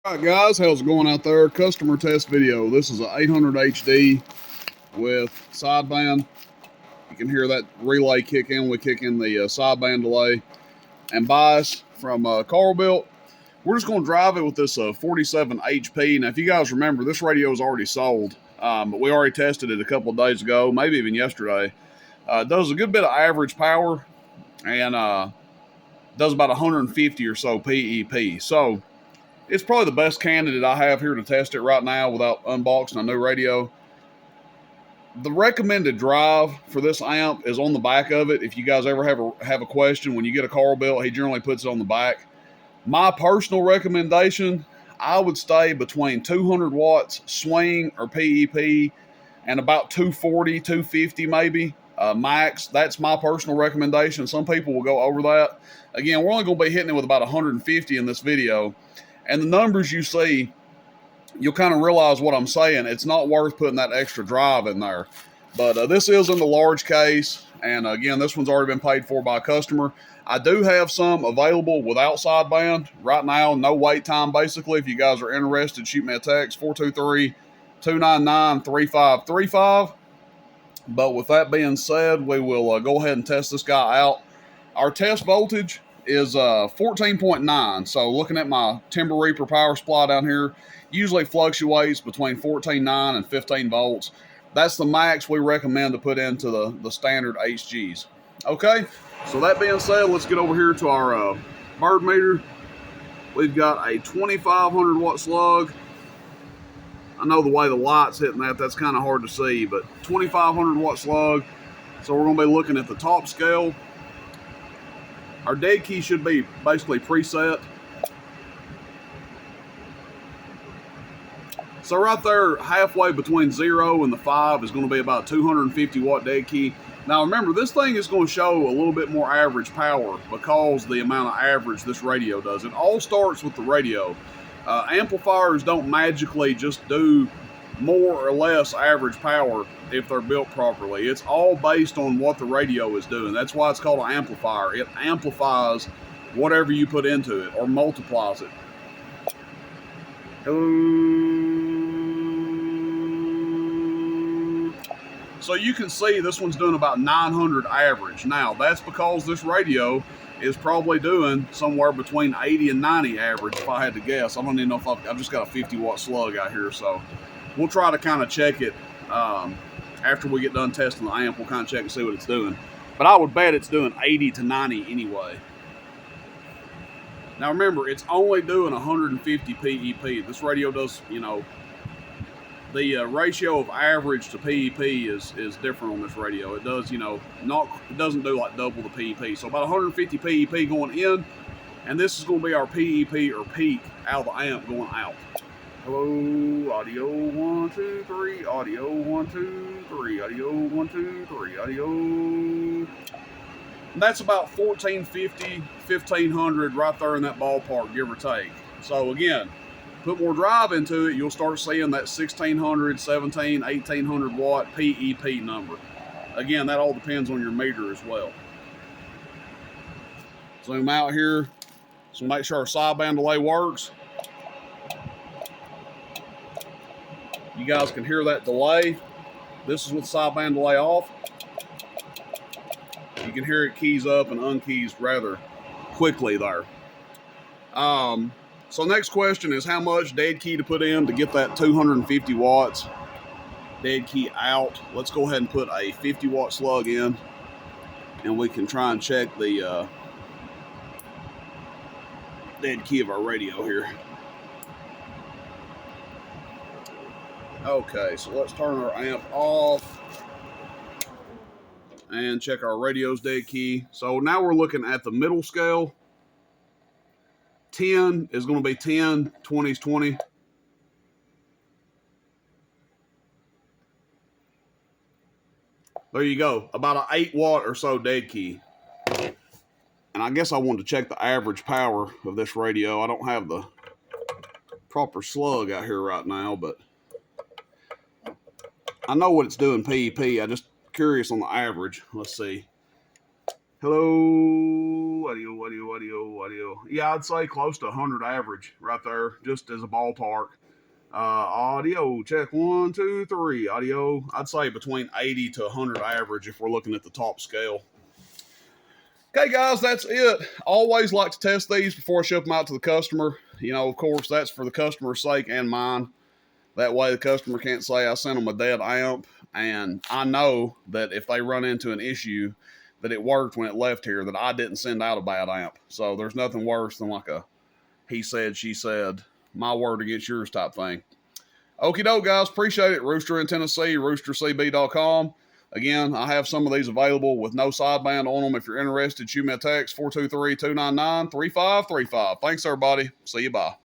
All right, guys, how's it going out there? Customer test video. This is an 800 HD with sideband. You can hear that relay kick in. We kick in the sideband delay and bias from Carl Built. We're just going to drive it with this 47 HP. Now, if you guys remember, this radio is already sold, but we already tested it a couple of days ago, maybe even yesterday. It does a good bit of average power and does about 150 or so PEP. So, it's probably the best candidate I have here to test it right now without unboxing a new radio. The recommended drive for this amp is on the back of it. If you guys ever have a question, when you get a Carl Built, he generally puts it on the back. My personal recommendation, I would stay between 200 watts swing or PEP and about 240, 250 maybe max. That's my personal recommendation. Some people will go over that. Again, we're only going to be hitting it with about 150 in this video. And the numbers you see, you'll kind of realize what I'm saying. It's not worth putting that extra drive in there. But this is in the large case. And again, this one's already been paid for by a customer. I do have some available without sideband. Right now, no wait time, basically. If you guys are interested, shoot me a text, 423-299-3535. But with that being said, we will go ahead and test this guy out. Our test voltage is 14.9. So looking at my Timber Reaper power supply down here, usually fluctuates between 14.9 and 15 volts. That's the max we recommend to put into the standard HGs. Okay, so that being said, let's get over here to our bird meter. We've got a 2500 watt slug. I know the way the light's hitting that's kind of hard to see, but 2500 watt slug. So we're going to be looking at the top scale. Our dead key should be basically preset. So right there, halfway between 0 and the 5 is going to be about 250 watt dead key. Now remember, this thing is going to show a little bit more average power because the amount of average this radio does. It all starts with the radio. Amplifiers don't magically just do more or less average power if they're built properly. It's all based on what the radio is doing. That's why it's called an amplifier. It amplifies whatever you put into it or multiplies it. So you can see this one's doing about 900 average. Now, that's because this radio is probably doing somewhere between 80 and 90 average, if I had to guess. I don't even know if I've just got a 50 watt slug out here, so we'll try to kind of check it after we get done testing the amp. We'll kind of check and see what it's doing. But I would bet it's doing 80 to 90 anyway. Now remember, it's only doing 150 PEP. This radio does, the ratio of average to PEP is different on this radio. It does, it doesn't do like double the PEP. So about 150 PEP going in, and this is going to be our PEP or peak out of the amp going out. Hello, audio 1, 2, 3, audio 1, 2, 3, audio 1, 2, 3, audio. And that's about 1450, 1500 right there in that ballpark, give or take. So again, put more drive into it, you'll start seeing that 1600, 17, 1800 watt PEP number. Again, that all depends on your meter as well. Zoom out here, so make sure our sideband delay works. You guys can hear that delay. This is with sideband delay off. You can hear it keys up and unkeys rather quickly there. So next question is how much dead key to put in to get that 250 watts dead key out. Let's go ahead and put a 50 watt slug in, and we can try and check the dead key of our radio here. Okay, so let's turn our amp off and check our radio's dead key. So now we're looking at the middle scale. 10 is going to be 10, 20 is 20. There you go, about an 8 watt or so dead key. And I guess I wanted to check the average power of this radio. I don't have the proper slug out here right now, but I know what it's doing PEP. I'm just curious on the average. Let's see. Hello, audio. Yeah, I'd say close to 100 average right there, just as a ballpark. Audio, check 1, 2, 3. Audio, I'd say between 80 to 100 average if we're looking at the top scale. Okay, guys, that's it. Always like to test these before I ship them out to the customer. You know, of course, that's for the customer's sake and mine. That way the customer can't say I sent them a dead amp. And I know that if they run into an issue, that it worked when it left here, that I didn't send out a bad amp. So there's nothing worse than like a he said, she said, my word against yours type thing. Okie doke, guys. Appreciate it. Rooster in Tennessee, roostercb.com. Again, I have some of these available with no sideband on them. If you're interested, shoot me a text, 423-299-3535. Thanks, everybody. See you. Bye.